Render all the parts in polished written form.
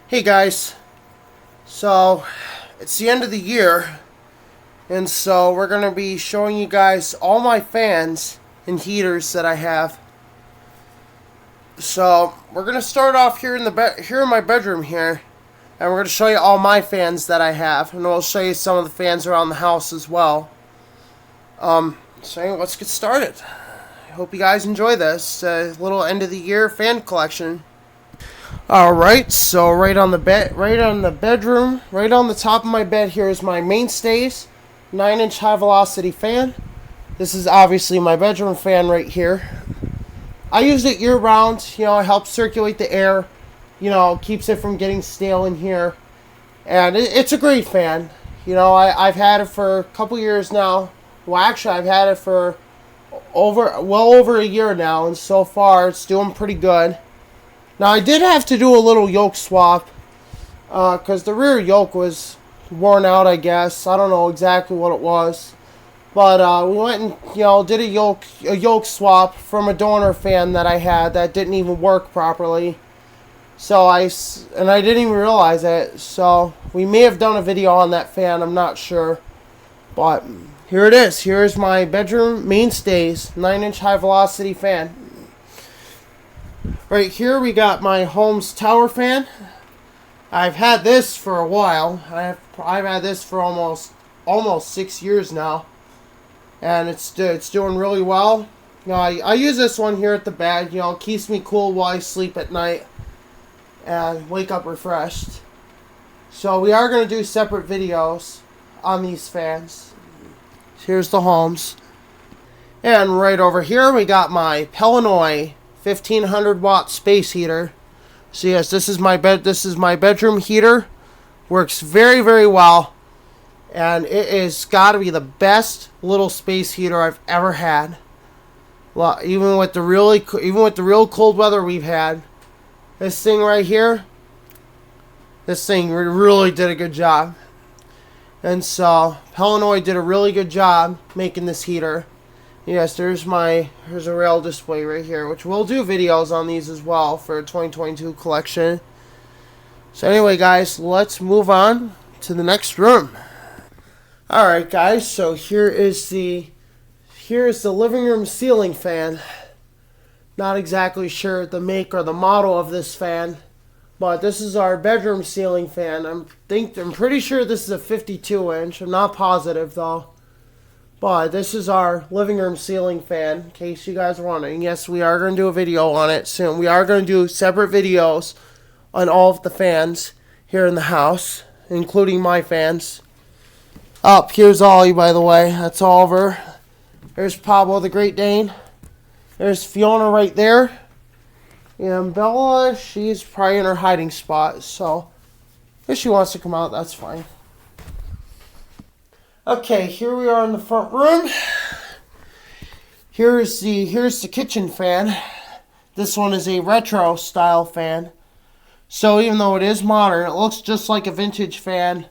Hey guys, so it's the end of the year, and so we're going to be showing you guys all my fans and heaters that I have. So we're going to start off here in my bedroom here, and we're going to show you all my fans that I have, and we'll show you some of the fans around the house as well. So anyway, let's get started. I hope you guys enjoy this little end of the year fan collection. Alright, so right on the bedroom, right on the top of my bed here is my Mainstays 9-inch high velocity fan. This is obviously my bedroom fan right here. I use it year round, it helps circulate the air, keeps it from getting stale in here. And it's a great fan. I've had it for a couple years now. Well, actually, I've had it for well over a year now, and so far it's doing pretty good. Now, I did have to do a little yoke swap because the rear yoke was worn out, I guess. I don't know exactly what it was. But we went and, did a yoke swap from a donor fan that I had that didn't even work properly. So I didn't even realize it. So we may have done a video on that fan, I'm not sure. But here it is. Here's my bedroom Mainstays 9-inch high velocity fan. Right here we got my Holmes tower fan. I've had this for a while. I've had this for almost 6 years now, and it's doing really well. I use this one here at the bed. It keeps me cool while I sleep at night and wake up refreshed. So we are going to do separate videos on these fans. Here's the Holmes, and right over here we got my Pelinoy 1500 watt space heater. So yes, this is my bedroom heater. Works very, very well, and it is got to be the best little space heater I've ever had. Well, even with the real cold weather we've had, this thing right here, this thing really did a good job. And so Pelinoy did a really good job making this heater. Yes, there's a rail display right here, which we'll do videos on these as well for a 2022 collection. So anyway, guys, let's move on to the next room. Alright, guys, so here is the living room ceiling fan. Not exactly sure the make or the model of this fan, but this is our bedroom ceiling fan. I'm pretty sure this is a 52-inch. I'm not positive though. But this is our living room ceiling fan, in case you guys are wondering. Yes, we are going to do a video on it soon. We are going to do separate videos on all of the fans here in the house, including my fans. Here's Ollie, by the way. That's Oliver. There's Pablo the Great Dane. There's Fiona right there. And Bella, she's probably in her hiding spot. So if she wants to come out, that's fine. Okay, here we are in the front room. Here's the kitchen fan. This one is a retro style fan. So even though it is modern, it looks just like a vintage fan.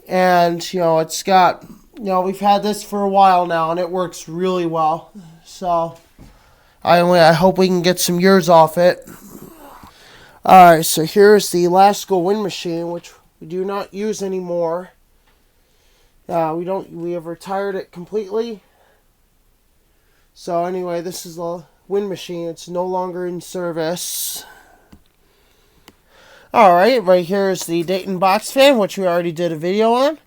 And it's got we've had this for a while now, and it works really well. So I hope we can get some years off it. Alright, so here's the Lasco wind machine, which we do not use anymore. We have retired it completely. So anyway, this is the wind machine. It's no longer in service. Alright, right here is the Dayton box fan, which we already did a video on.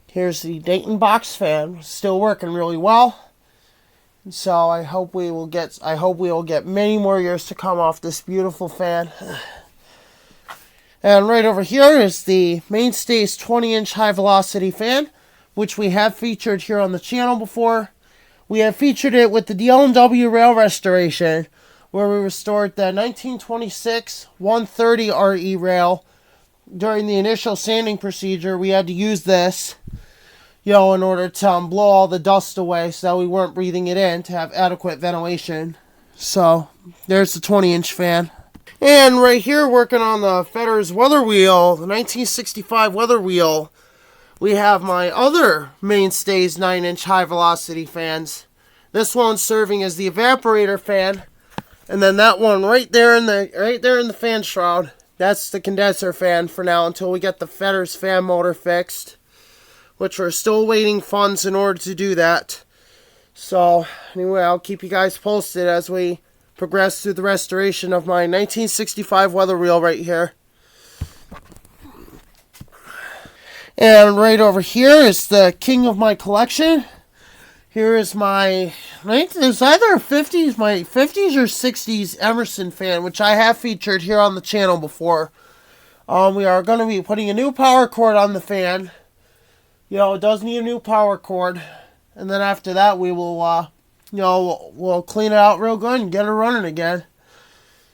Here's the Dayton box fan, still working really well. And so I hope we will get many more years to come off this beautiful fan. And right over here is the Mainstays 20-inch high velocity fan, which we have featured here on the channel before. We have featured it with the DL&W rail restoration, where we restored the 1926 130 RE rail. During the initial sanding procedure, we had to use this, in order to blow all the dust away so that we weren't breathing it in, to have adequate ventilation. So there's the 20-inch fan. And right here, working on the Fedder's weather wheel, the 1965 weather wheel, we have my other Mainstays 9-inch high velocity fans. This one's serving as the evaporator fan, and then that one right there in the fan shroud that's the condenser fan for now until we get the Fetters fan motor fixed, which we're still waiting funds in order to do that. So, anyway, I'll keep you guys posted as we progress through the restoration of my 1965 weather wheel right here. And right over here is the king of my collection. Here is my, it's either my 50s or 60s Emerson fan, which I have featured here on the channel before. We are going to be putting a new power cord on the fan. It does need a new power cord. And then after that, we will, we'll clean it out real good and get it running again.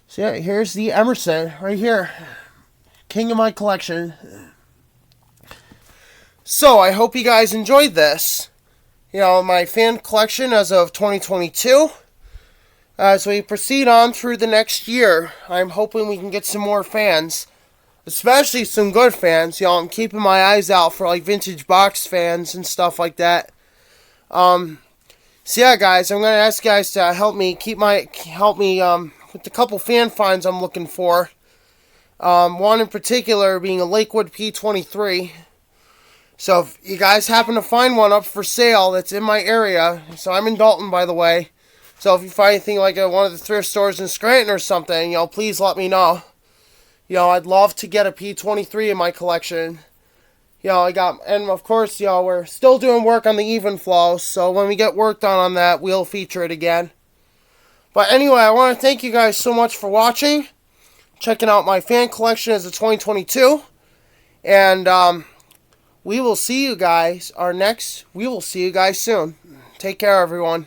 So yeah, here's the Emerson right here. King of my collection. So, I hope you guys enjoyed this. My fan collection as of 2022. As we proceed on through the next year, I'm hoping we can get some more fans. Especially some good fans. I'm keeping my eyes out for like vintage box fans and stuff like that. So yeah, guys, I'm going to ask you guys to help me with the couple fan finds I'm looking for. One in particular being a Lakewood P23. So if you guys happen to find one up for sale that's in my area, so I'm in Dalton, by the way. So if you find anything like at one of the thrift stores in Scranton or something, please let me know. I'd love to get a P23 in my collection. And of course, we're still doing work on the even flow, so when we get work done on that, we'll feature it again. But anyway, I want to thank you guys so much for watching, checking out my fan collection as of 2022, and we will see you guys soon. Take care, everyone.